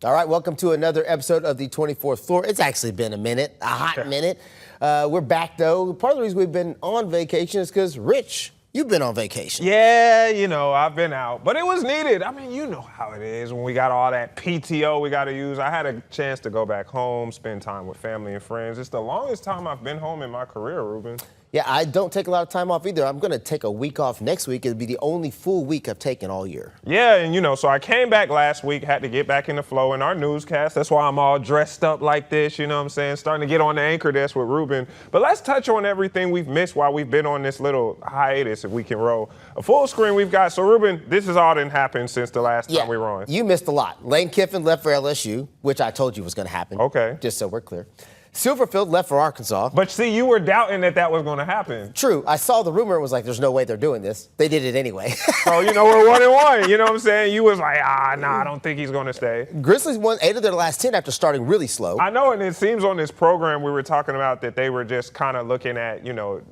All right, welcome to another episode of the 24th Floor. It's actually been a minute, a hot minute. We're back, though. Part of the reason we've been on vacation is because, Rich, you've been on vacation. Yeah, I've been out, but it was needed. I mean, you know how it is when we got all that PTO we got to use. I had a chance to go back home, spend time with family and friends. It's the longest time I've been home in my career, Ruben. Yeah, I don't take a lot of time off either. I'm going to take a week off next week. It'll be the only full week I've taken all year. Yeah, and so I came back last week, had to get back in the flow in our newscast. That's why I'm all dressed up like this, you know what I'm saying? Starting to get on the anchor desk with Ruben. But let's touch on everything we've missed while we've been on this little hiatus, if we can roll. A full screen we've got. So, Ruben, this has all didn't happen since the last time we were on. You missed a lot. Lane Kiffin left for LSU, which I told you was going to happen. Okay. Just so we're clear. Silverfield left for Arkansas. But see, you were doubting that was going to happen. True. I saw the rumor and was like, there's no way they're doing this. They did it anyway. So, we're 1-1. You know what I'm saying? You was like, nah, I don't think he's going to stay. Grizzlies won 8 of their last 10 after starting really slow. I know, and it seems on this program we were talking about that they were just kind of looking at,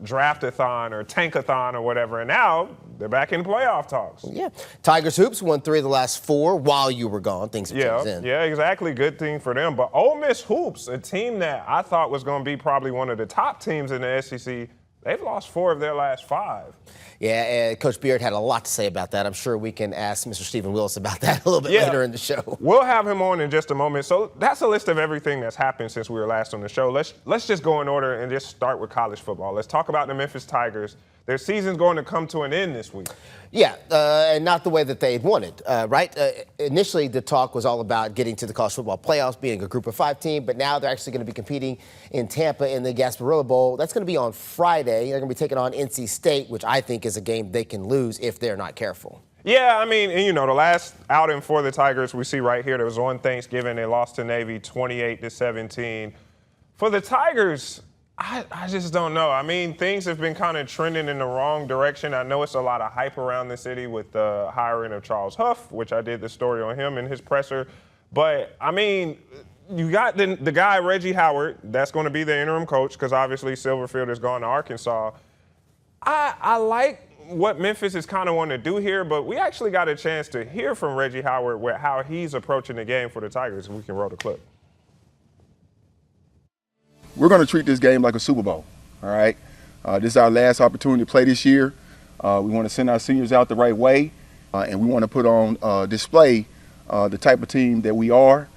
draft-a-thon or tank-a-thon or whatever, and now they're back in playoff talks. Yeah. Tigers Hoops won 3 of the last 4 while you were gone. Things have changed then. Yeah, exactly. Good thing for them. But Ole Miss Hoops, a team that I thought was going to be probably one of the top teams in the SEC, they've lost 4 of their last 5. Yeah, and Coach Beard had a lot to say about that. I'm sure we can ask Mr. Stephen Willis about that a little bit later in the show. We'll have him on in just a moment. So that's a list of everything that's happened since we were last on the show. Let's just go in order and just start with college football. Let's talk about the Memphis Tigers. Their season's going to come to an end this week. Yeah, and not the way that they wanted, right? Initially, the talk was all about getting to the college football playoffs, being a group of 5 team, but now they're actually going to be competing in Tampa in the Gasparilla Bowl. That's going to be on Friday. They're going to be taking on NC State, which I think is a game they can lose if they're not careful. Yeah, I mean, and the last outing for the Tigers we see right here, there was on Thanksgiving. They lost to Navy 28-17. For the Tigers, I just don't know. I mean, things have been kind of trending in the wrong direction. I know it's a lot of hype around the city with the hiring of Charles Huff, which I did the story on him and his presser. But, I mean, you got the guy, Reggie Howard, that's going to be the interim coach because obviously Silverfield has gone to Arkansas. I like what Memphis is kind of wanting to do here, but we actually got a chance to hear from Reggie Howard with how he's approaching the game for the Tigers. If we can roll the clip. We're going to treat this game like a Super Bowl, all right? This is our last opportunity to play this year. We want to send our seniors out the right way, and we want to put on display the type of team that we are,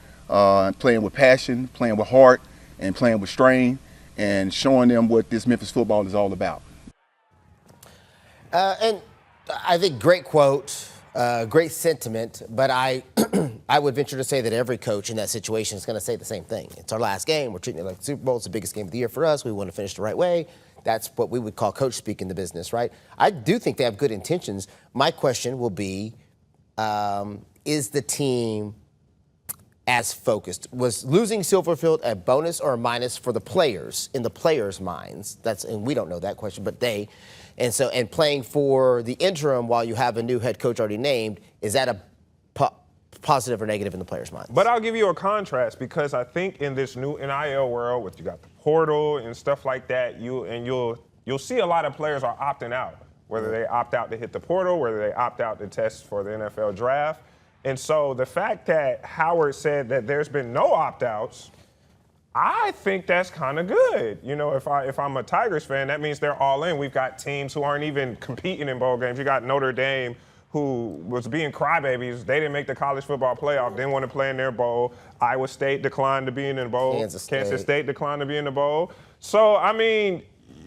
playing with passion, playing with heart, and playing with strain, and showing them what this Memphis football is all about. And I think great quote, great sentiment, but I would venture to say that every coach in that situation is going to say the same thing. It's our last game. We're treating it like the Super Bowl. It's the biggest game of the year for us. We want to finish the right way. That's what we would call coach speak in the business, right? I do think they have good intentions. My question will be, is the team as focused? Was losing Silverfield a bonus or a minus for the players, in the players' minds? And we don't know that question, but they. And playing for the interim while you have a new head coach already named, is that a positive or negative in the players' minds? But I'll give you a contrast because I think in this new NIL world, with you got the portal and stuff like that, you'll see a lot of players are opting out, whether they opt out to hit the portal, whether they opt out to test for the NFL draft. And so the fact that Howard said that there's been no opt-outs, I think that's kind of good. If I'm a Tigers fan, that means they're all in. We've got teams who aren't even competing in bowl games. You got Notre Dame, who was being crybabies. They didn't make the college football playoff, didn't want to play in their bowl. Iowa State declined to be in the bowl. Kansas State declined to be in the bowl. So, I mean,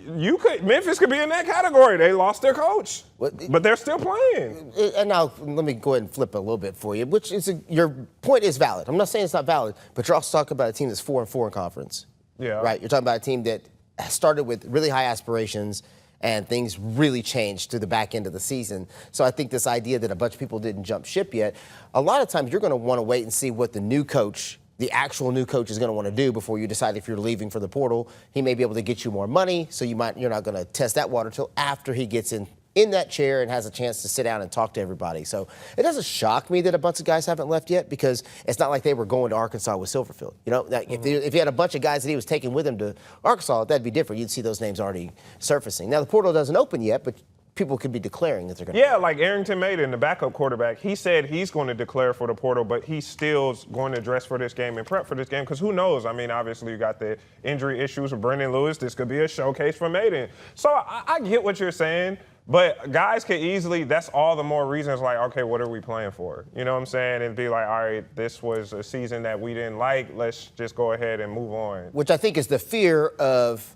Memphis could be in that category. They lost their coach, but they're still playing. And now let me go ahead and flip it a little bit for you, which is your point is valid. I'm not saying it's not valid, but you're also talking about a team that's 4-4 in conference. Yeah. Right? You're talking about a team that started with really high aspirations and things really changed to the back end of the season. So I think this idea that a bunch of people didn't jump ship yet, a lot of times you're going to want to wait and see what the actual new coach is going to want to do before you decide if you're leaving for the portal. He may be able to get you more money, so you're not going to test that water until after he gets in that chair and has a chance to sit down and talk to everybody. So it doesn't shock me that a bunch of guys haven't left yet because it's not like they were going to Arkansas with Silverfield. If he had a bunch of guys that he was taking with him to Arkansas, that'd be different. You'd see those names already surfacing. Now, the portal doesn't open yet, but people could be declaring that they're going to. Yeah, like Arrington Maiden, the backup quarterback, he said he's going to declare for the portal, but he's still going to dress for this game and prep for this game because who knows? I mean, obviously you got the injury issues with Brendan Lewis. This could be a showcase for Maiden. So I get what you're saying, but guys can easily, that's all the more reasons like, okay, what are we playing for? You know what I'm saying? And be like, all right, this was a season that we didn't like. Let's just go ahead and move on. Which I think is the fear of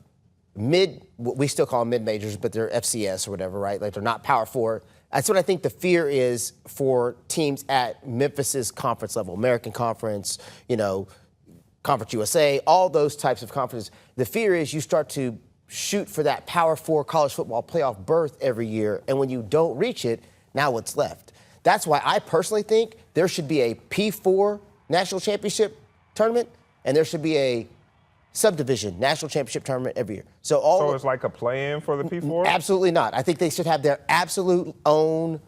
we still call them mid-majors, but they're FCS or whatever, right? Like they're not Power 4. That's what I think the fear is for teams at Memphis's conference level, American Conference, Conference USA, all those types of conferences. The fear is you start to shoot for that Power 4 college football playoff berth every year, and when you don't reach it, now what's left? That's why I personally think there should be a P4 national championship tournament, and there should be a subdivision national championship tournament every year. So it's like a play-in for the P4? Absolutely not. I think they should have their absolute own.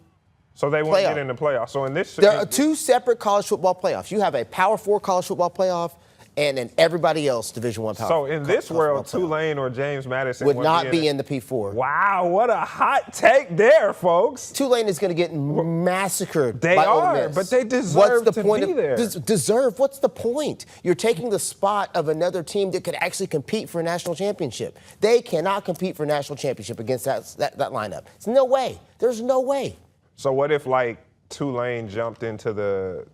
So they won't get in the playoffs. So there are two separate college football playoffs. You have a Power 4 college football playoff, and then everybody else Division I Power. So in this world, Tulane or James Madison would not be in the P4. Wow, what a hot take there, folks. Tulane is going to get massacred. They by are, Ole Miss. but they deserve What's the to point be there. Deserve? What's the point? You're taking the spot of another team that could actually compete for a national championship. They cannot compete for a national championship against that lineup. There's no way. There's no way. So what if like Tulane jumped into the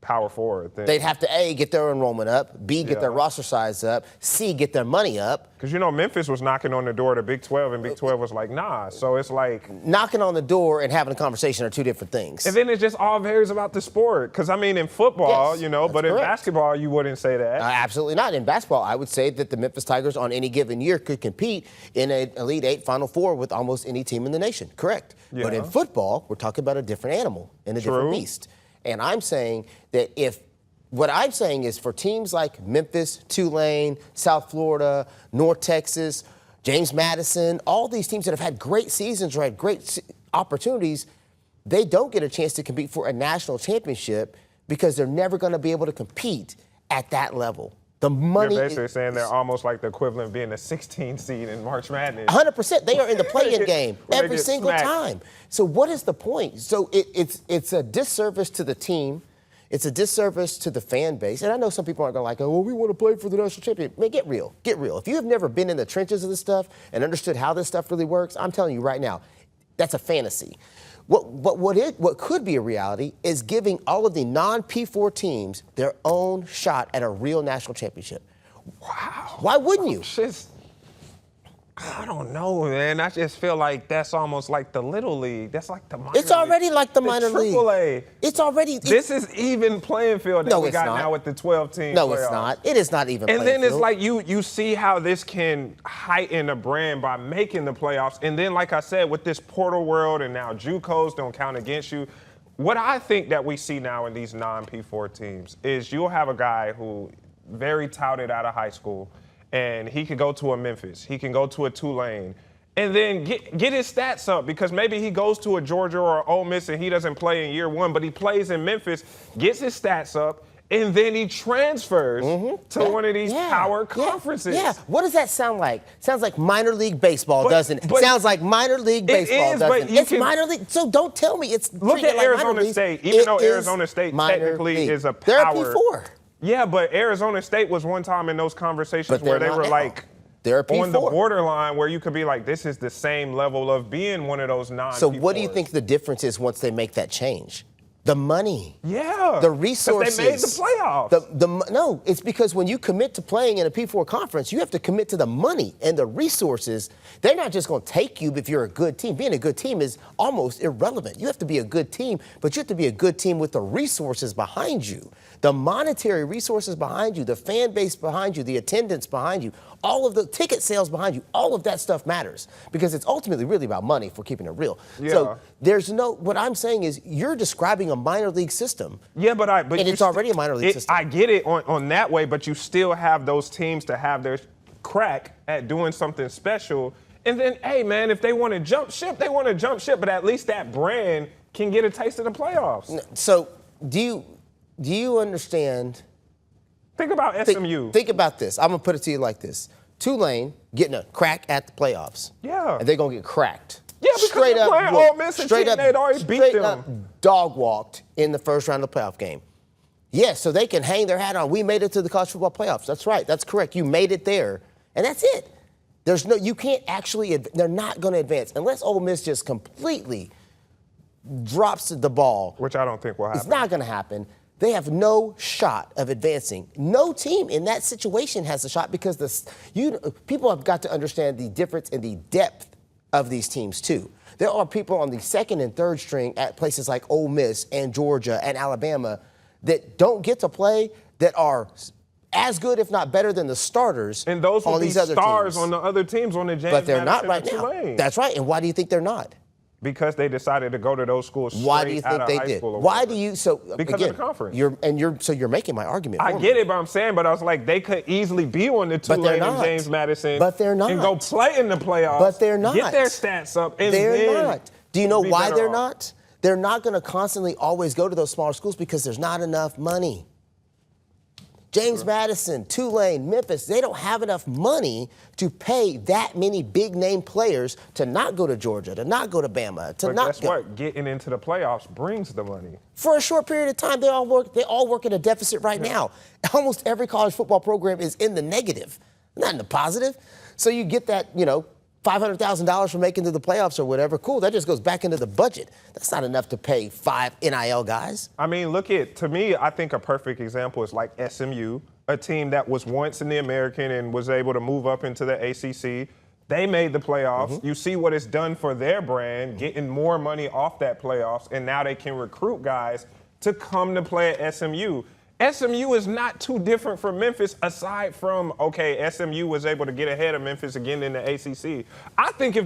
Power 4 thing? They'd have to A, get their enrollment up, B, get their roster size up, C, get their money up. Because Memphis was knocking on the door to Big 12, and Big 12 was like, nah. So it's like knocking on the door and having a conversation are two different things. And then it just all varies about the sport. Because I mean, in football, yes, but in correct. basketball, you wouldn't say that. Absolutely not. In basketball, I would say that the Memphis Tigers on any given year could compete in an Elite 8 Final Four with almost any team in the nation. Correct. Yeah. But in football, we're talking about a different animal and a different beast. And I'm saying that what I'm saying is for teams like Memphis, Tulane, South Florida, North Texas, James Madison, all these teams that have had great seasons or had great opportunities, they don't get a chance to compete for a national championship because they're never going to be able to compete at that level. The money. You're basically saying they're almost like the equivalent of being a 16 seed in March Madness. 100%. They are in the play-in game every get single smacked. time. So what is the point? So it's a disservice to the team. It's a disservice to the fan base. And I know some people aren't going to like, oh, well, we want to play for the national championship. Man, get real. Get real. If you have never been in the trenches of this stuff and understood how this stuff really works, I'm telling you right now, that's a fantasy. What could be a reality is giving all of the non-P4 teams their own shot at a real national championship. Wow. Why wouldn't you? I don't know, man. I just feel like that's almost like the Little League. That's like the minor league. It's already like the minor league. AAA. It's already. This is even playing field that we got now with the 12-team No, playoffs. it's not. It is not even And playing then it's field. like you see how this can heighten a brand by making the playoffs. And then, like I said, with this portal world and now JUCOs don't count against you. What I think that we see now in these non-P4 teams is you'll have a guy who very touted out of high school, and he could go to a Memphis. He can go to a Tulane. And then get his stats up because maybe he goes to a Georgia or Ole Miss and he doesn't play in year one, but he plays in Memphis, gets his stats up, and then he transfers to one of these power conferences. Yeah. What does that sound like? Sounds like minor league baseball, doesn't it? Sounds like minor league baseball, doesn't it? It's minor league. So don't tell me it's. Look at Arizona State. Even though Arizona State technically is a power. They're a P4. Yeah, but Arizona State was one time in those conversations where they were like they're a P4. On the borderline where you could be like, this is the same level of being one of those non-P4s. So what do you think the difference is once they make that change? The money. Yeah. The resources. They made the playoffs. No, it's because when you commit to playing in a P4 conference, you have to commit to the money and the resources. They're not just going to take you if you're a good team. Being a good team is almost irrelevant. You have to be a good team, but you have to be a good team with the resources behind you. The monetary resources behind you, the fan base behind you, the attendance behind you, all of the ticket sales behind you, all of that stuff matters because it's ultimately really about money if we're keeping it real. Yeah. So what I'm saying is you're describing a minor league system. Yeah, but it's already a minor league system. I get it on that way, but you still have those teams to have their crack at doing something special. And then, hey, man, if they want to jump ship, they want to jump ship, but at least that brand can get a taste of the playoffs. So do you understand? Think about SMU. Think about this. I'm going to put it to you like this. Tulane getting a crack at the playoffs. Yeah. And they're going to get cracked Yeah, because straight they're up, playing Ole Miss and straight up, they'd already beat straight them. up dog walked in the first round of the playoff game. Yes, so they can hang their hat on. We made it to the college football playoffs. That's right. That's correct. You made it there, and that's it. You can't actually. They're not going to advance unless Ole Miss just completely drops the ball. Which I don't think will happen. It's not going to happen. They have no shot of advancing. No team in that situation has a shot because people have got to understand the difference in the depth of these teams too. There are people on the second and third string at places like Ole Miss and Georgia and Alabama that don't get to play that are as good, if not better, than the starters. And those will on be these other stars teams. on the other teams on the James But they're Madison not right and now. Tulane. That's right. And why do you think they're not? Because they decided to go to those schools straight Why do you think out of they high did? school or Why whatever. do you? So because again, of the conference. You're making my argument. I for get me. it, but I'm saying, but I was like, they could easily be on the But they're Tulane and not. James Madison. But they're not. And go play in the playoffs. But they're not. Get their stats up. And They're then not. Do you know be why better they're off. not? They're not going to constantly always go to those smaller schools because there's not enough money. James Madison, Tulane, Memphis, they don't have enough money to pay that many big-name players to not go to Georgia, to not go to Bama, to But not guess go. what? Getting into the playoffs brings the money. For a short period of time, they all work at a deficit right now. Almost every college football program is in the negative, not in the positive. So you get that, $500,000 for making it to the playoffs or whatever. Cool, that just goes back into the budget. That's not enough to pay 5 NIL guys. I mean, to me, I think a perfect example is like SMU, a team that was once in the American and was able to move up into the ACC. They made the playoffs. Mm-hmm. You see what it's done for their brand, getting more money off that playoffs, and now they can recruit guys to come to play at SMU. SMU is not too different from Memphis, aside from, SMU was able to get ahead of Memphis again in the ACC. I think if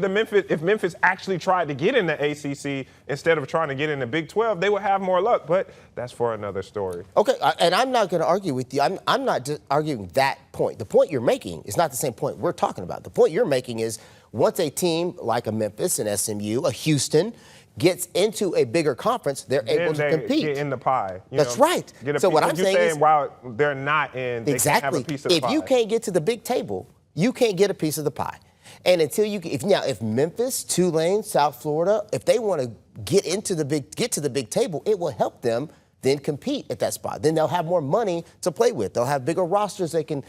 Memphis actually tried to get in the ACC instead of trying to get in the Big 12, they would have more luck, but that's for another story. Okay, and I'm not going to argue with you. I'm not just arguing that point. The point you're making is not the same point we're talking about. The point you're making is once a team like a Memphis, an SMU, a Houston, gets into a bigger conference, they're able to compete. Get in the pie. That's right. So what I'm saying is, while they're not in, they can't have a piece of the pie. If you can't get to the big table, you can't get a piece of the pie. And until if Memphis, Tulane, South Florida, if they want to get to the big table, it will help them then compete at that spot. Then they'll have more money to play with. They'll have bigger rosters they can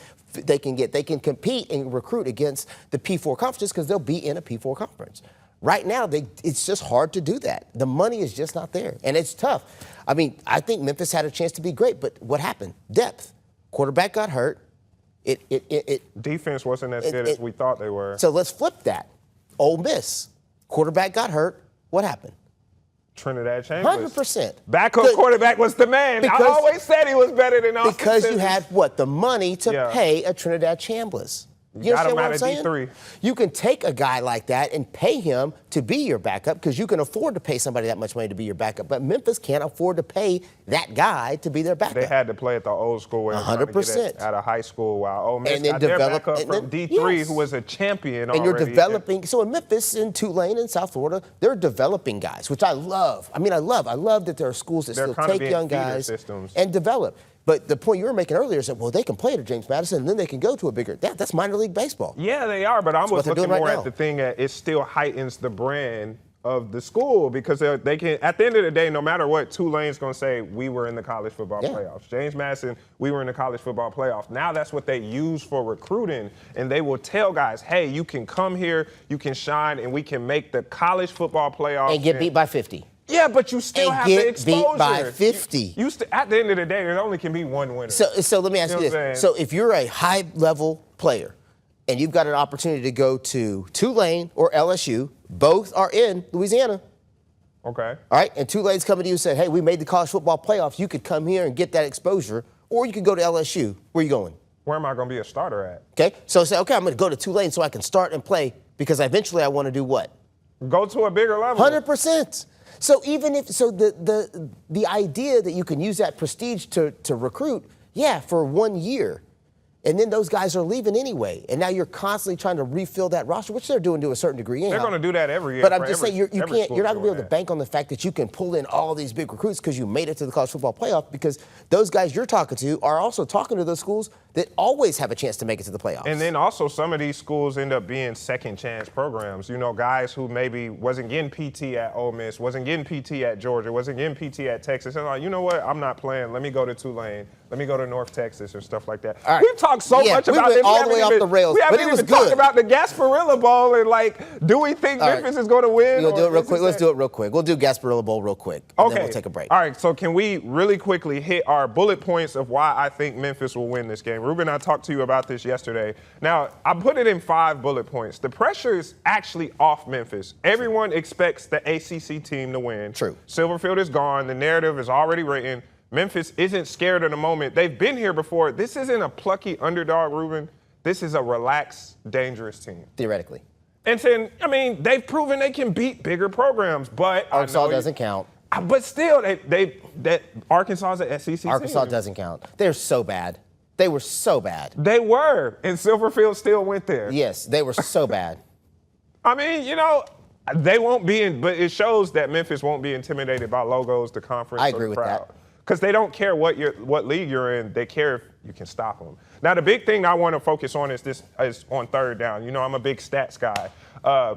get. They can compete and recruit against the P4 conferences because they'll be in a P4 conference. Right now, it's just hard to do that. The money is just not there, and it's tough. I mean, I think Memphis had a chance to be great, but what happened? Depth. Quarterback got hurt. Defense wasn't as good as we thought they were. So let's flip that. Ole Miss. Quarterback got hurt. What happened? Trinidad Chambers. 100%. Backup quarterback was the man. I always said he was better than Austin Because you Simmons. had what? The money to pay a Trinidad Chambers. You got understand him what out I'm of saying? D3. You can take a guy like that and pay him to be your backup because you can afford to pay somebody that much money to be your backup. But Memphis can't afford to pay that guy to be their backup. They had to play it the old school way. 100%. Out of high school, while Ole Miss And then got their develop- backup and from then- D3, yes. who was a champion and already. you're developing. So in Memphis and Tulane and South Florida, they're developing guys, which I love. I love that there are schools that They're still kind of take being young feeder guys systems. and develop. But the point you were making earlier is that, well, they can play at James Madison and then they can go to a bigger. That's minor league baseball. Yeah, they are, but I was they're looking doing right more now. at the thing that it still heightens the brand of the school because they can, at the end of the day, no matter what, Tulane's going to say, we were in the college football playoffs. James Madison, we were in the college football playoffs. Now that's what they use for recruiting, and they will tell guys, hey, you can come here, you can shine, and we can make the college football playoffs. And get beat by 50. Yeah, but you still And have get the exposure. beat by 50. At the end of the day, there only can be one winner. So let me ask you You know what I'm this. saying? So if you're a high-level player and you've got an opportunity to go to Tulane or LSU, both are in Louisiana. Okay. All right, and Tulane's coming to you and said, hey, we made the college football playoffs. You could come here and get that exposure, or you could go to LSU. Where are you going? Where am I going to be a starter at? Okay, so say, okay, I'm going to go to Tulane so I can start and play because eventually I want to do what? Go to a bigger level. 100%. So even if the idea that you can use that prestige to recruit, for 1 year, and then those guys are leaving anyway, and now you're constantly trying to refill that roster, which they're doing to a certain degree. They're going to do that every year. But I'm just saying you're not going to be able to that. bank on the fact that you can pull in all these big recruits because you made it to the college football playoff because those guys you're talking to are also talking to those schools that always have a chance to make it to the playoffs. And then also some of these schools end up being second chance programs. You know, guys who maybe wasn't getting PT at Ole Miss, wasn't getting PT at Georgia, wasn't getting PT at Texas. And like, you know what? I'm not playing. Let me go to Tulane. Let me go to North Texas or stuff like that. All right. We've talked so much about we this. went all the way off the rails, we haven't but it was even talked good. about the Gasparilla Bowl and like, do we think Memphis is going to win? We'll do it real quick. Let's do it real quick. We'll do Gasparilla Bowl real quick. And then we'll take a break. All right, so can we really quickly hit our bullet points of why I think Memphis will win this game? Ruben, I talked to you about this yesterday. Now, I put it in 5 bullet points. The pressure is actually off Memphis. Everyone expects the ACC team to win. True. Silverfield is gone. The narrative is already written. Memphis isn't scared of the moment. They've been here before. This isn't a plucky underdog, Ruben. This is a relaxed, dangerous team. Theoretically. And then, I mean, they've proven they can beat bigger programs, but Arkansas doesn't count. But still, that Arkansas is an SEC Arkansas team. doesn't count. They're so bad. They were so bad. They were, and Silverfield still went there. Yes, they were so bad. I mean, you know, they won't be in, but it shows that Memphis won't be intimidated by logos, the conference, I or agree the with crowd. that. Because they don't care what league you're in. They care if you can stop them. Now, the big thing I want to focus on is on third down. You know, I'm a big stats guy.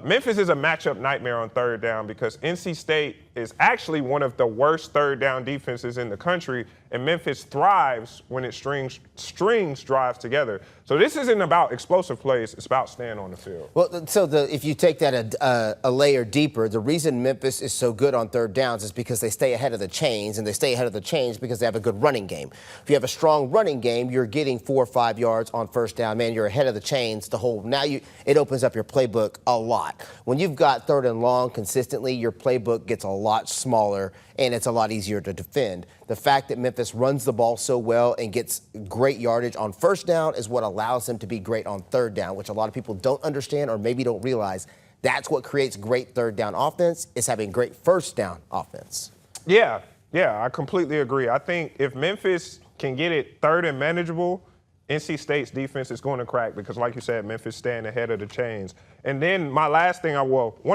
Memphis is a matchup nightmare on third down because NC State is actually one of the worst third down defenses in the country, and Memphis thrives when it strings drives together. So this isn't about explosive plays; it's about staying on the field. Well, so if you take that a layer deeper, the reason Memphis is so good on third downs is because they stay ahead of the chains, and they stay ahead of the chains because they have a good running game. If you have a strong running game, you're getting 4 or 5 yards on first down. Man, you're ahead of the chains. It opens up your playbook a lot. When you've got third and long consistently, your playbook gets a lot smaller and it's a lot easier to defend. The fact that Memphis runs the ball so well and gets great yardage on first down is what allows them to be great on third down, which a lot of people don't understand or maybe don't realize. That's what creates great third down offense, is having great first down offense. Yeah, I completely agree. I think if Memphis can get it third and manageable, NC State's defense is going to crack because, like you said, Memphis staying ahead of the chains. And then one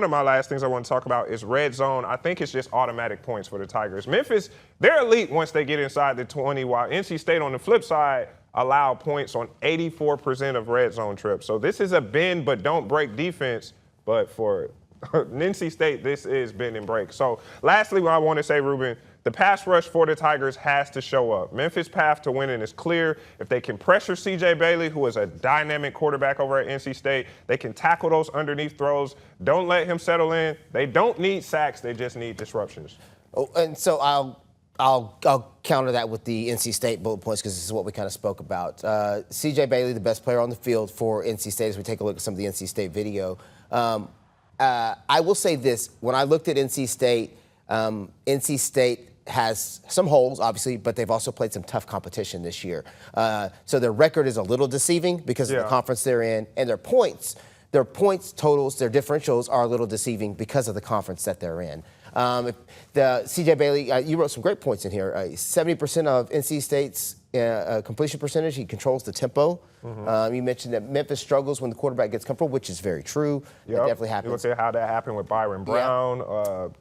of my last things I want to talk about is red zone. I think it's just automatic points for the Tigers. Memphis, they're elite once they get inside the 20, while NC State on the flip side allow points on 84% of red zone trips. So this is a bend but don't break defense, but for NC State, this is bend and break. So lastly, what I want to say, Ruben, the pass rush for the Tigers has to show up. Memphis' path to winning is clear. If they can pressure C.J. Bailey, who is a dynamic quarterback over at NC State, they can tackle those underneath throws. Don't let him settle in. They don't need sacks. They just need disruptions. Oh, and so I'll counter that with the NC State bullet points because this is what we kind of spoke about. C.J. Bailey, the best player on the field for NC State, as we take a look at some of the NC State video. I will say this. When I looked at NC State has some holes, obviously, but they've also played some tough competition this year. So their record is a little deceiving because of the conference they're in, and their points totals, their differentials are a little deceiving because of the conference that they're in. The C.J. Bailey, you wrote some great points in here. 70% of NC State's completion percentage, he controls the tempo. You mentioned that Memphis struggles when the quarterback gets comfortable, which is very true. Yep. That definitely happens. You look at how that happened with Byron Brown,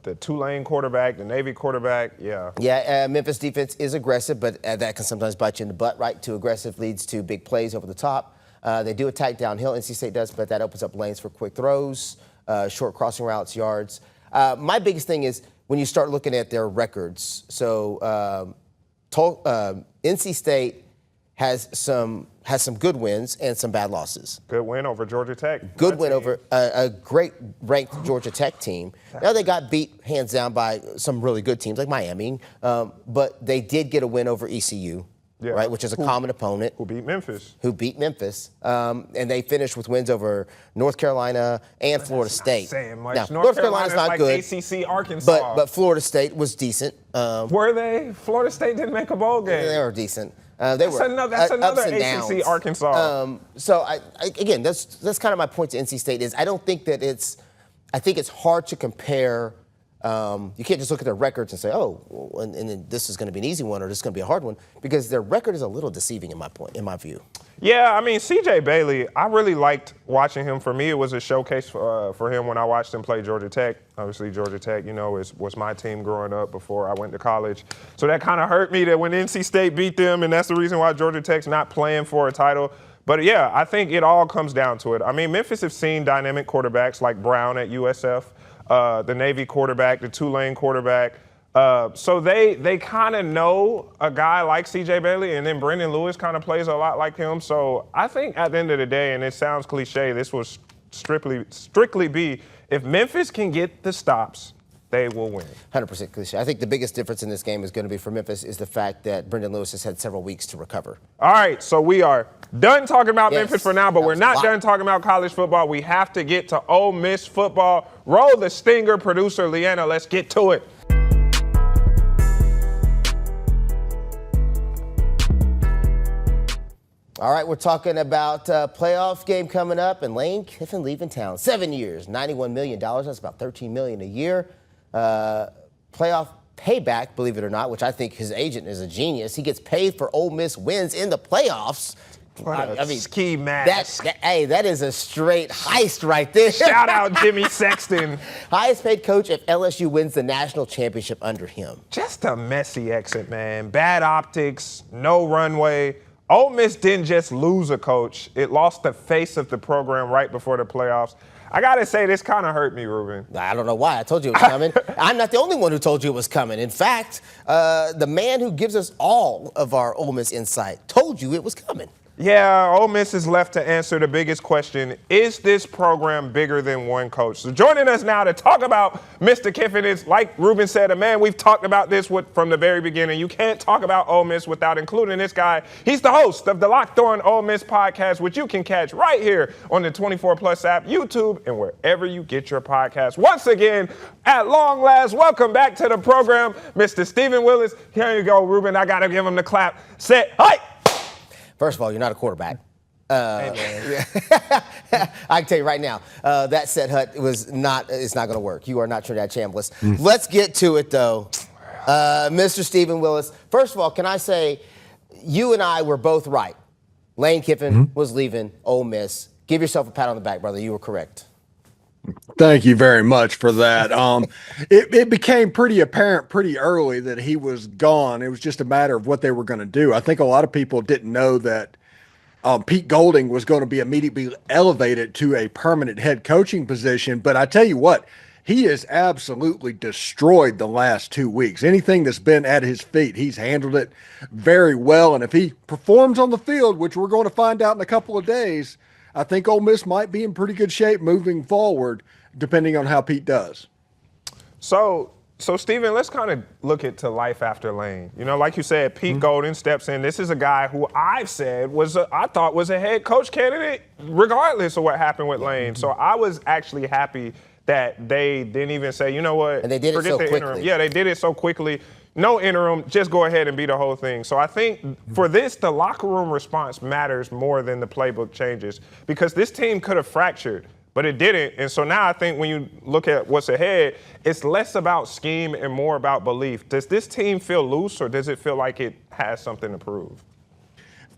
the Tulane quarterback, the Navy quarterback. Memphis defense is aggressive, but that can sometimes bite you in the butt, right? Too aggressive leads to big plays over the top. They do attack downhill, NC State does, but that opens up lanes for quick throws, short crossing routes, yards. My biggest thing is when you start looking at their records. So NC State has some good wins and some bad losses. Good win over Georgia Tech. Good win over a great ranked Georgia Tech team. Now they got beat hands down by some really good teams like Miami, but they did get a win over ECU. Yeah. Right, which is a common opponent. Who beat Memphis. And they finished with wins over North Carolina and Florida State. Saying much. Now, North Carolina's not like good. ACC Arkansas. But Florida State was decent. Were they? Florida State didn't make a bowl game. They were decent. That's another ACC downs. Arkansas. So again, that's kind of my point to NC State is I think it's hard to compare You can't just look at their records and say, oh, well, and then this is going to be an easy one or this is going to be a hard one, because their record is a little deceiving in my view. Yeah, I mean, C.J. Bailey, I really liked watching him. For me, it was a showcase for him when I watched him play Georgia Tech. Obviously, Georgia Tech, was my team growing up before I went to college. So that kind of hurt me that when NC State beat them, and that's the reason why Georgia Tech's not playing for a title. But, yeah, I think it all comes down to it. I mean, Memphis have seen dynamic quarterbacks like Brown at USF, the Navy quarterback, the Tulane quarterback. So they kind of know a guy like C.J. Bailey, and then Brendan Lewis kind of plays a lot like him. So I think at the end of the day, and it sounds cliche, this will strictly be, if Memphis can get the stops, they will win. 100% cliche. I think the biggest difference in this game is going to be for Memphis is the fact that Brendan Lewis has had several weeks to recover. All right, so we are done talking about Yes, Memphis for now, but we're not done talking about college football. We have to get to Ole Miss football. Roll the stinger, producer Leanna. Let's get to it. All right, we're talking about playoff game coming up, and Lane Kiffin leaving town. 7 years, $91 million. That's about $13 million a year. Playoff payback, believe it or not, which I think his agent is a genius. He gets paid for Ole Miss wins in the playoffs. I mean, ski mask. That is a straight heist right there. Shout out Jimmy Sexton. Highest paid coach if LSU wins the national championship under him. Just a messy exit, man. Bad optics, no runway. Ole Miss didn't just lose a coach. It lost the face of the program right before the playoffs. I got to say, this kind of hurt me, Ruben. I don't know why. I told you it was coming. I'm not the only one who told you it was coming. In fact, the man who gives us all of our Ole Miss insight told you it was coming. Yeah, Ole Miss is left to answer the biggest question: is this program bigger than one coach? So joining us now to talk about Mr. Kiffin is, like Ruben said, a man we've talked about this from the very beginning. You can't talk about Ole Miss without including this guy. He's the host of the Locked On Ole Miss podcast, which you can catch right here on the 24 Plus app, YouTube, and wherever you get your podcasts. Once again, at long last, welcome back to the program, Mr. Stephen Willis. Here you go, Ruben. I got to give him the clap. Set, hi! First of all, you're not a quarterback. Hey, I can tell you right now, that set hut it's not going to work. You are not Trinidad Chambliss. Let's get to it, though. Mr. Stephen Willis, first of all, can I say you and I were both right. Lane Kiffin was leaving Ole Miss. Give yourself a pat on the back, brother. You were correct. Thank you very much for that. It became pretty apparent pretty early that he was gone. It was just a matter of what they were going to do. I think a lot of people didn't know that Pete Golding was going to be immediately elevated to a permanent head coaching position. But I tell you what, he has absolutely destroyed the last 2 weeks. Anything that's been at his feet, he's handled it very well. And if he performs on the field, which we're going to find out in a couple of days, I think Ole Miss might be in pretty good shape moving forward, depending on how Pete does. So Stephen, let's kind of look to life after Lane. Like you said, Pete Golding steps in. This is a guy who I thought was a head coach candidate, regardless of what happened with Lane. So I was actually happy that they didn't even say, you know what, and they did forget it so the quickly. interim. Yeah, they did it so quickly. No interim, just go ahead and be the whole thing. So I think for this, the locker room response matters more than the playbook changes, because this team could have fractured, but it didn't. And so now I think when you look at what's ahead, it's less about scheme and more about belief. Does this team feel loose, or does it feel like it has something to prove?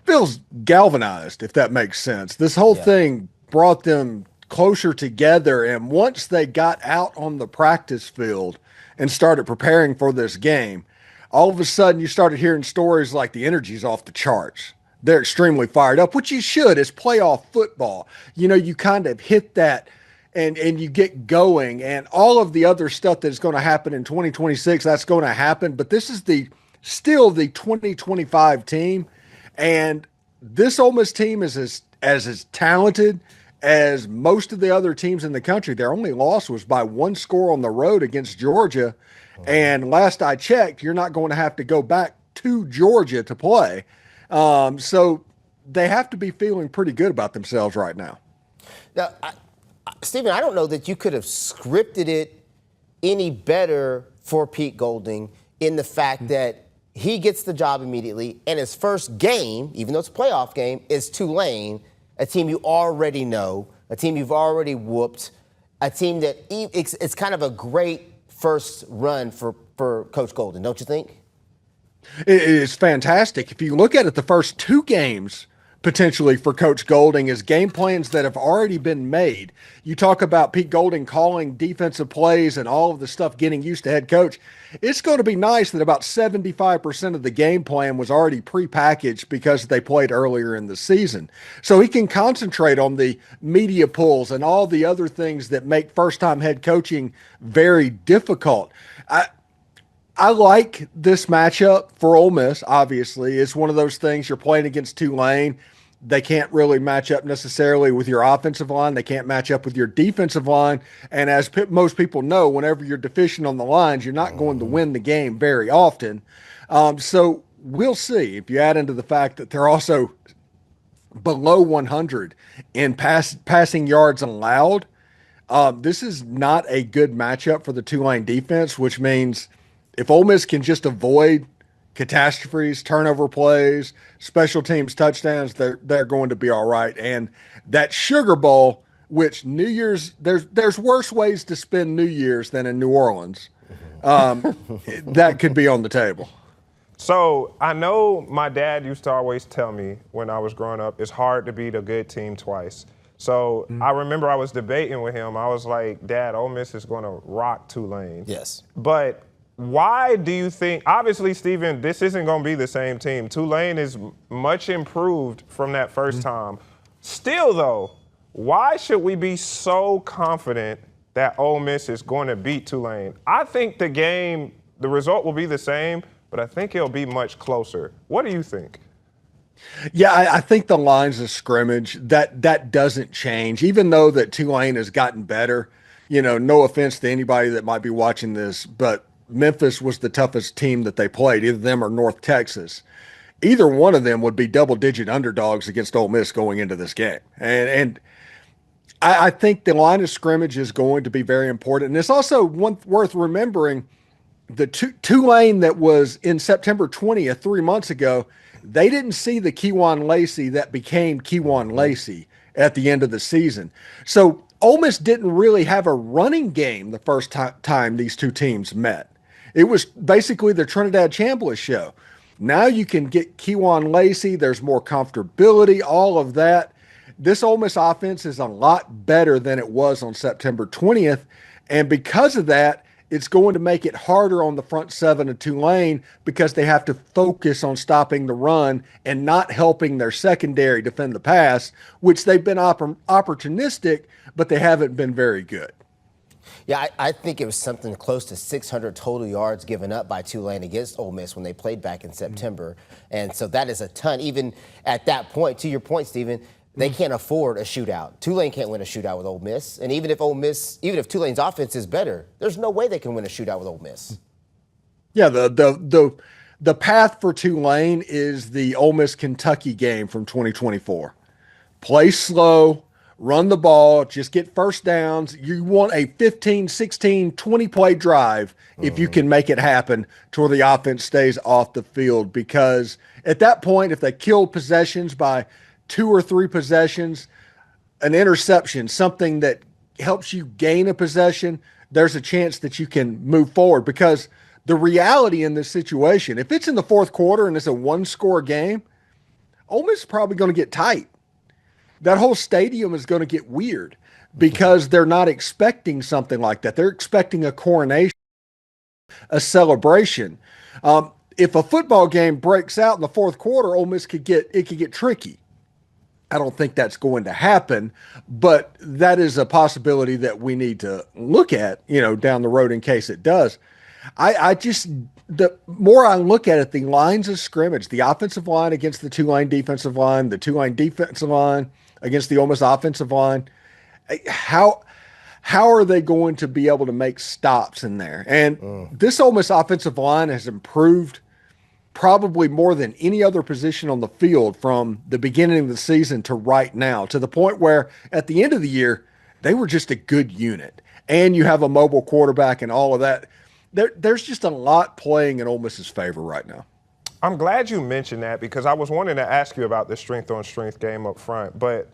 Feels galvanized, if that makes sense. This whole thing brought them closer together, and once they got out on the practice field and started preparing for this game, all of a sudden you started hearing stories like the energy's off the charts. They're extremely fired up, which you should. It's playoff football. You kind of hit that and you get going, and all of the other stuff that's going to happen in 2026, that's going to happen. But this is still the 2025 team, and this Ole Miss team is as talented as most of the other teams in the country. Their only loss was by one score on the road against Georgia. And last I checked, you're not going to have to go back to Georgia to play. So they have to be feeling pretty good about themselves right now. Now, Stephen, I don't know that you could have scripted it any better for Pete Golding in the fact that he gets the job immediately, and his first game, even though it's a playoff game, is Tulane, a team you already know, a team you've already whooped, a team that it's kind of a great first run for Coach Golden, don't you think? It is fantastic. If you look at it, the first 2 games potentially for Coach Golding is game plans that have already been made. You talk about Pete Golding calling defensive plays and all of the stuff getting used to head coach. It's going to be nice that about 75% of the game plan was already prepackaged because they played earlier in the season. So he can concentrate on the media pulls and all the other things that make first-time head coaching very difficult. I like this matchup for Ole Miss, obviously. It's one of those things you're playing against Tulane. They can't really match up necessarily with your offensive line. They can't match up with your defensive line. And as most people know, whenever you're deficient on the lines, you're not going to win the game very often. So we'll see. If you add into the fact that they're also below 100 in passing yards allowed, this is not a good matchup for the Tulane defense, which means if Ole Miss can just avoid catastrophes, turnover plays, special teams touchdowns, they're going to be all right. And that Sugar Bowl, which New Year's, there's worse ways to spend New Year's than in New Orleans. That could be on the table. So I know my dad used to always tell me when I was growing up, it's hard to beat a good team twice. So I remember I was debating with him. I was like, Dad, Ole Miss is going to rock Tulane. Yes. But why do you think, obviously, Stephen, this isn't going to be the same team. Tulane is much improved from that first time. Still, though, why should we be so confident that Ole Miss is going to beat Tulane? I think the result will be the same, but I think it'll be much closer. What do you think? Yeah, I think the lines of scrimmage, that doesn't change, even though that Tulane has gotten better. You know, no offense to anybody that might be watching this, but Memphis was the toughest team that they played, either them or North Texas. Either one of them would be double-digit underdogs against Ole Miss going into this game. And I think the line of scrimmage is going to be very important. And it's also worth remembering the Tulane that was in September 20th, 3 months ago, they didn't see the Kewan Lacey that became Kewan Lacey at the end of the season. So Ole Miss didn't really have a running game the first time these two teams met. It was basically the Trinidad Chambliss show. Now you can get Kewan Lacey. There's more comfortability, all of that. This Ole Miss offense is a lot better than it was on September 20th. And because of that, it's going to make it harder on the front seven of Tulane because they have to focus on stopping the run and not helping their secondary defend the pass, which they've been opportunistic, but they haven't been very good. Yeah, I think it was something close to 600 total yards given up by Tulane against Ole Miss when they played back in September. And so that is a ton. Even at that point, to your point, Stephen, they can't afford a shootout. Tulane can't win a shootout with Ole Miss. And even if Tulane's offense is better, there's no way they can win a shootout with Ole Miss. Yeah, the path for Tulane is the Ole Miss Kentucky game from 2024. Play slow, run the ball, just get first downs. You want a 15, 16, 20-play drive if you can make it happen to where the offense stays off the field. Because at that point, if they kill possessions by 2 or 3 possessions, an interception, something that helps you gain a possession, there's a chance that you can move forward. Because the reality in this situation, if it's in the fourth quarter and it's a one-score game, Ole Miss is probably going to get tight. That whole stadium is going to get weird because they're not expecting something like that. They're expecting a coronation, a celebration. If a football game breaks out in the fourth quarter, Ole Miss could get tricky. I don't think that's going to happen, but that is a possibility that we need to look at, down the road in case it does. The more I look at it, the lines of scrimmage, the offensive line against the Tulane defensive line, the Tulane defensive line against the Ole Miss offensive line, how are they going to be able to make stops in there? And this Ole Miss offensive line has improved probably more than any other position on the field from the beginning of the season to right now, to the point where at the end of the year, they were just a good unit. And you have a mobile quarterback and all of that. There's just a lot playing in Ole Miss's favor right now. I'm glad you mentioned that because I was wanting to ask you about the strength-on-strength game up front. But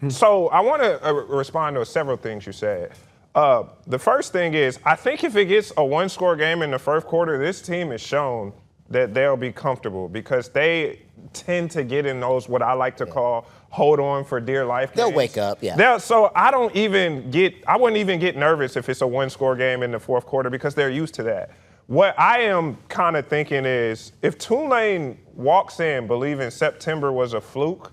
so I want to respond to several things you said. The first thing is, I think if it gets a one-score game in the first quarter, this team has shown that they'll be comfortable because they tend to get in those what I like to call hold on for dear life games. They'll wake up, yeah. So I wouldn't even get nervous if it's a one-score game in the fourth quarter because they're used to that. What I am kind of thinking is if Tulane walks in believing September was a fluke,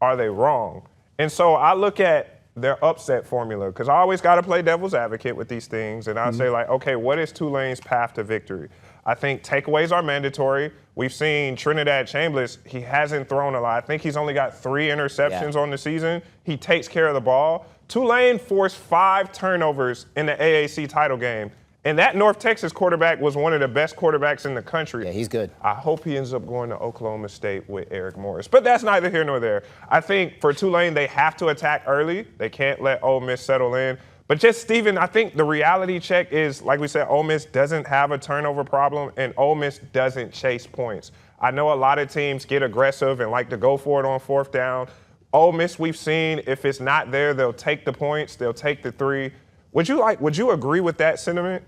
are they wrong? And so I look at their upset formula because I always got to play devil's advocate with these things. And I say, like, okay, what is Tulane's path to victory? I think takeaways are mandatory. We've seen Trinidad Chambliss, he hasn't thrown a lot. I think he's only got 3 interceptions on the season. He takes care of the ball. Tulane forced 5 turnovers in the AAC title game. And that North Texas quarterback was one of the best quarterbacks in the country. Yeah, he's good. I hope he ends up going to Oklahoma State with Eric Morris. But that's neither here nor there. I think for Tulane, they have to attack early. They can't let Ole Miss settle in. But just, Stephen, I think the reality check is, like we said, Ole Miss doesn't have a turnover problem, and Ole Miss doesn't chase points. I know a lot of teams get aggressive and like to go for it on fourth down. Ole Miss, we've seen, if it's not there, they'll take the points. They'll take the 3. Would you agree with that sentiment?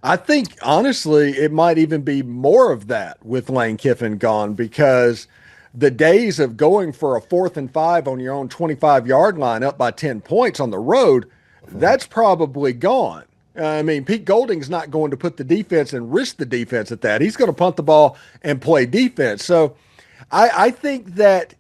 I think, honestly, it might even be more of that with Lane Kiffin gone because the days of going for a 4th and 5 on your own 25-yard line up by 10 points on the road, that's probably gone. I mean, Pete Golding's not going to put the defense and risk the defense at that. He's going to punt the ball and play defense. So I think that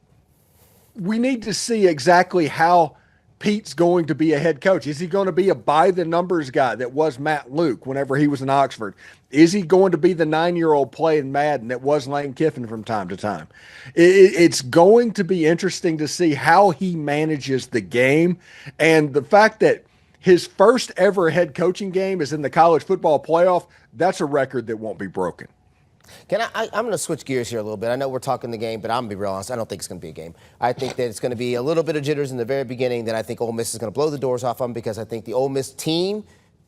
we need to see exactly how Pete's going to be a head coach. Is he going to be a by-the-numbers guy that was Matt Luke whenever he was in Oxford? Is he going to be the 9-year-old playing Madden that was Lane Kiffin from time to time? It's going to be interesting to see how he manages the game. And the fact that his first ever head coaching game is in the college football playoff, that's a record that won't be broken. I'm going to switch gears here a little bit. I know we're talking the game, but I'm going to be real honest. I don't think it's going to be a game. I think that it's going to be a little bit of jitters in the very beginning. Then I think Ole Miss is going to blow the doors off them because I think the Ole Miss team,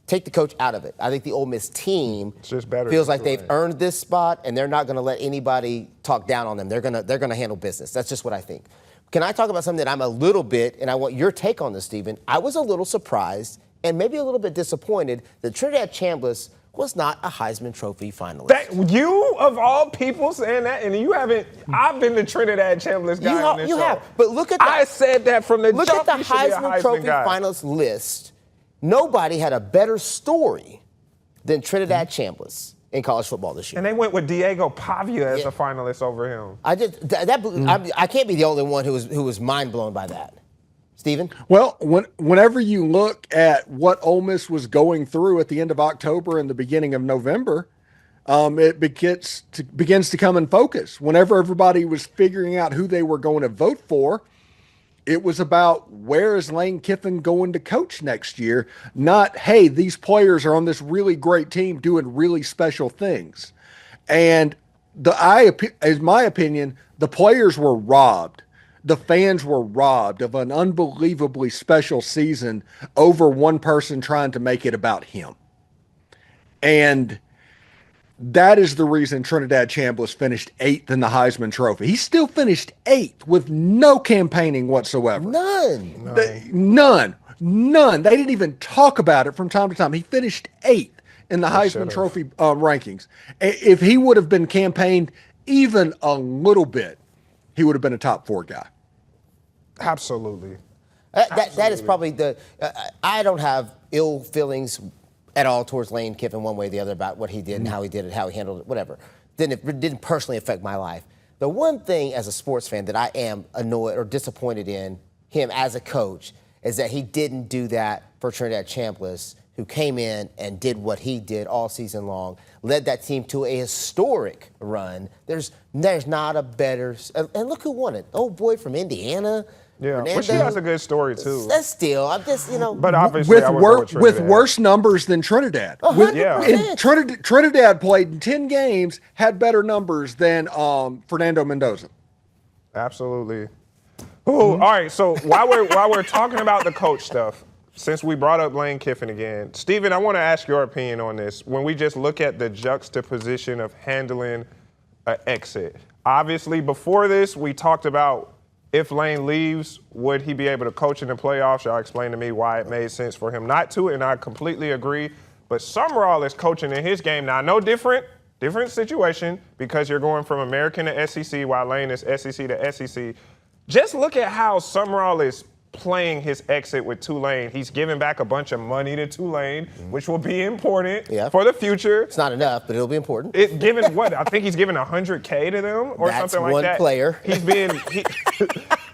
take the coach out of it. I think the Ole Miss team feels like they've earned this spot, and they're not going to let anybody talk down on them. They're going to handle business. That's just what I think. Can I talk about something that I'm a little bit, and I want your take on this, Stephen? I was a little surprised and maybe a little bit disappointed that Trinidad Chambliss was not a Heisman Trophy finalist. You, of all people, saying that, and you haven't. I've been the Trinidad Chambliss guy on this show. You have, but look at that. I said that from the jump. Look at the Heisman Trophy finalist list. Nobody had a better story than Trinidad Chambliss in college football this year. And they went with Diego Pavia as a finalist over him. I can't be the only one who was mind blown by that. Stephen? Well, whenever you look at what Ole Miss was going through at the end of October and the beginning of November, it begins to come in focus. Whenever everybody was figuring out who they were going to vote for, it was about where is Lane Kiffin going to coach next year, not, hey, these players are on this really great team doing really special things. And in my opinion, the players were robbed. The fans were robbed of an unbelievably special season over one person trying to make it about him. And that is the reason Trinidad Chambliss finished 8th in the Heisman Trophy. He still finished 8th with no campaigning whatsoever. None. None. They didn't even talk about it from time to time. He finished 8th in the Heisman Trophy rankings. If he would have been campaigned even a little bit, he would have been a top 4 guy. Absolutely. That is probably I don't have ill feelings at all towards Lane Kiffin one way or the other about what he did and how he did it, how he handled it, whatever. It didn't personally affect my life. The one thing as a sports fan that I am annoyed or disappointed in him as a coach is that he didn't do that for Trinidad Chambliss, who came in and did what he did all season long, led that team to a historic run. There's not a better, and look who won it. Old boy from Indiana. Yeah, Fernando. which he has a good story too. That's still, I'm just, But obviously, with worse numbers than Trinidad. Trinidad played in 10 games, had better numbers than Fernando Mendoza. Absolutely. Ooh, all right. So while we're talking about the coach stuff, since we brought up Lane Kiffin again, Stephen, I want to ask your opinion on this. When we just look at the juxtaposition of handling an exit, obviously before this we talked about if Lane leaves, would he be able to coach in the playoffs? Y'all explain to me why it made sense for him not to, and I completely agree. But Summerall is coaching in his game now. No different situation because you're going from American to SEC while Lane is SEC to SEC. Just look at how Summerall is playing his exit with Tulane. He's giving back a bunch of money to Tulane, which will be important for the future. It's not enough, but it'll be important. Given what? I think he's giving $100K to them or something like that. That's one player.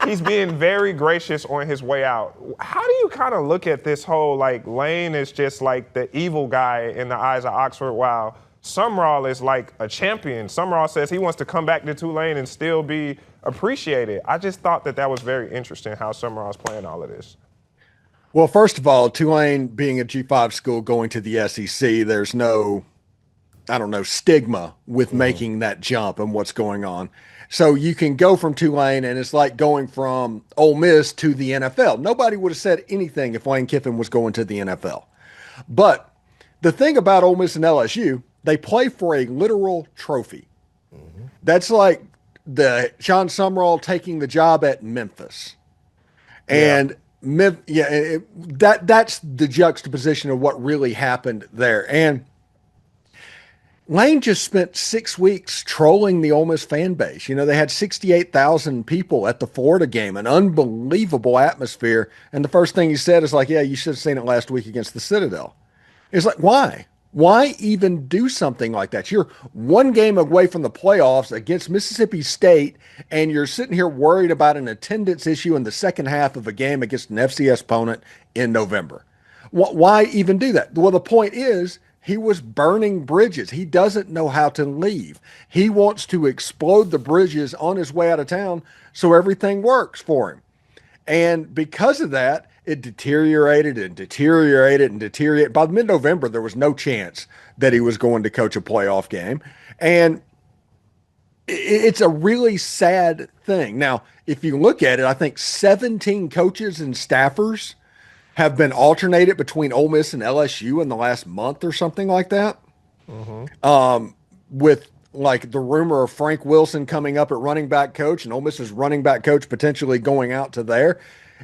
He's being very gracious on his way out. How do you kind of look at this whole, like, Lane is just like the evil guy in the eyes of Oxford, while Summerall is like a champion. Summerall says he wants to come back to Tulane and still be appreciated. I just thought that was very interesting how Summerall's playing all of this. Well, first of all, Tulane being a G5 school going to the SEC, there's no, stigma with making that jump and what's going on. So you can go from Tulane, and it's like going from Ole Miss to the NFL. Nobody would have said anything if Lane Kiffin was going to the NFL. But the thing about Ole Miss and LSU, they play for a literal trophy. That's like the Sean Summerall taking the job at Memphis. And that's the juxtaposition of what really happened there. And Lane just spent 6 weeks trolling the Ole Miss fan base. You know, they had 68,000 people at the Florida game, an unbelievable atmosphere. And the first thing he said is like, yeah, you should have seen it last week against the Citadel. It's like, why? Why even do something like that? You're one game away from the playoffs against Mississippi State, and you're sitting here worried about an attendance issue in the second half of a game against an FCS opponent in November. Why even do that? Well, the point is, he was burning bridges. He doesn't know how to leave. He wants to explode the bridges on his way out of town so everything works for him. And because of that, it deteriorated and deteriorated and deteriorated. By mid-November, there was no chance that he was going to coach a playoff game. And it's a really sad thing. Now, if you look at it, I think 17 coaches and staffers have been alternated between Ole Miss and LSU in the last month or something like that. With like the rumor of Frank Wilson coming up at running back coach and Ole Miss's running back coach potentially going out to there.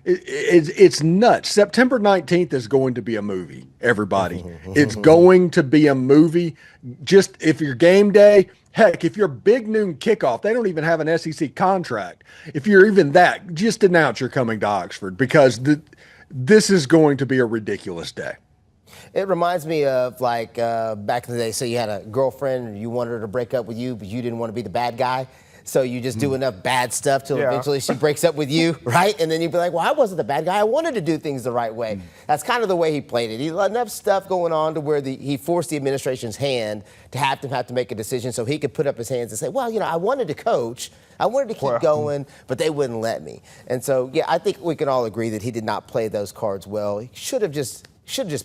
It's nuts. September 19th is going to be a movie, everybody. It's going to be a movie. Just if you're game day, heck, if you're big noon kickoff, they don't even have an SEC contract. If you're even that, just announce you're coming to Oxford because this is going to be a ridiculous day. It reminds me of like back in the day, so you had a girlfriend and you wanted her to break up with you, but you didn't want to be the bad guy. So you just do enough bad stuff till eventually she breaks up with you, right? And then you'd be like, well, I wasn't the bad guy. I wanted to do things the right way. That's kind of the way he played it. He let enough stuff going on to where he forced the administration's hand to have to make a decision so he could put up his hands and say, well, I wanted to coach. I wanted to keep going, but they wouldn't let me. And so, I think we can all agree that he did not play those cards well. He should have just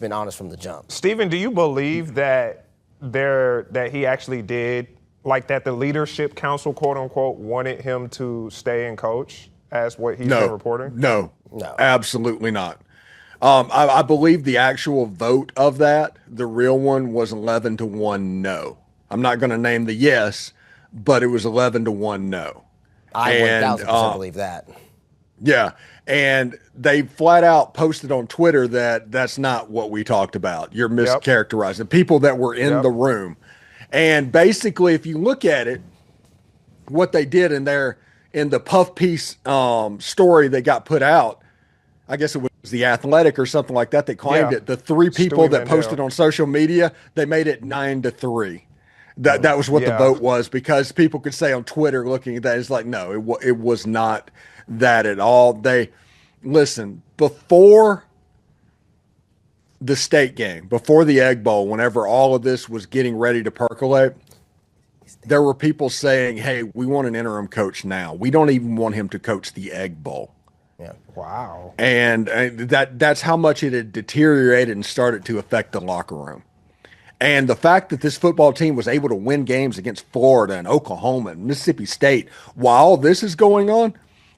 been honest from the jump. Stephen, do you believe that he actually did, like that the leadership council, quote unquote, wanted him to stay and coach as what he's been reporting? No, absolutely not. I believe the actual vote of that, the real one, was 11-1 no. I'm not going to name the yes, but it was 11-1 no. I 1,000% believe that. Yeah, and they flat out posted on Twitter that that's not what we talked about. You're mischaracterizing the people that were in the room. And basically, if you look at it, what they did in the puff piece story that got put out, I guess it was The Athletic or something like that. They claimed it. The three people that posted on social media, they made it 9-3. That was what the vote was, because people could say on Twitter looking at that, it's like, no, it was not that at all. Listen, before the state game, before the Egg Bowl, whenever all of this was getting ready to percolate, there were people saying, hey, we want an interim coach now. We don't even want him to coach the Egg Bowl. Yeah. Wow. And that's how much it had deteriorated and started to affect the locker room. And the fact that this football team was able to win games against Florida and Oklahoma and Mississippi State while all this is going on,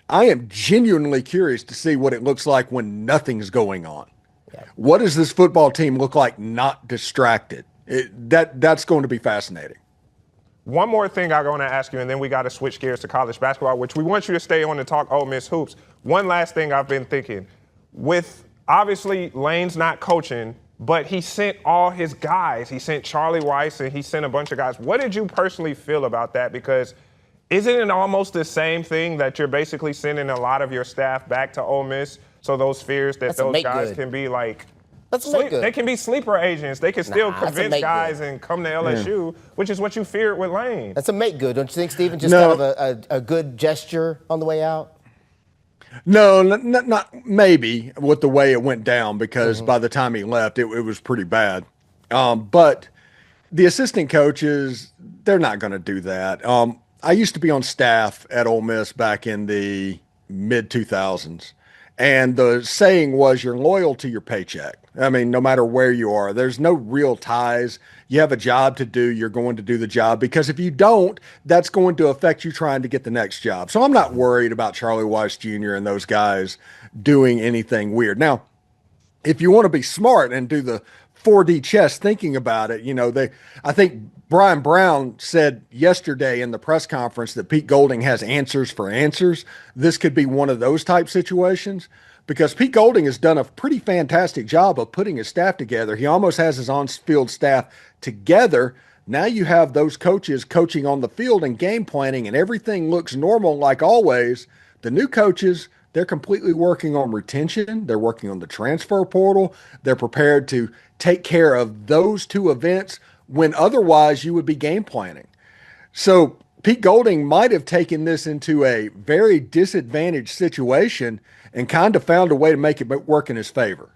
I am genuinely curious to see what it looks like when nothing's going on. Yeah. What does this football team look like not distracted? That's going to be fascinating. One more thing I want to ask you, and then we got to switch gears to college basketball, which we want you to stay on to talk Ole Miss hoops. One last thing I've been thinking. With obviously Lane's not coaching, but he sent all his guys. He sent Charlie Weiss and he sent a bunch of guys. What did you personally feel about that? Because isn't it almost the same thing that you're basically sending a lot of your staff back to Ole Miss? So those fears that those guys can be like, they can be sleeper agents. They can still convince guys and come to LSU, which is what you feared with Lane. That's a make good, don't you think, Stephen? Just kind of a good gesture on the way out? No, not maybe with the way it went down, because by the time he left, it was pretty bad. But the assistant coaches, they're not going to do that. I used to be on staff at Ole Miss back in the mid-2000s. And the saying was, you're loyal to your paycheck. I mean, no matter where you are, there's no real ties. You have a job to do, you're going to do the job, because if you don't, that's going to affect you trying to get the next job. So I'm not worried about Charlie Weiss Jr. and those guys doing anything weird. Now, if you want to be smart and do the 4D chess thinking about it, I think Brian Brown said yesterday in the press conference that Pete Golding has answers for answers. This could be one of those type situations, because Pete Golding has done a pretty fantastic job of putting his staff together. He almost has his on-field staff together. Now you have those coaches coaching on the field and game planning, and everything looks normal like always. The new coaches, they're completely working on retention. They're working on the transfer portal. They're prepared to take care of those two events when otherwise you would be game planning. So Pete Golding might have taken this into a very disadvantaged situation and kind of found a way to make it work in his favor.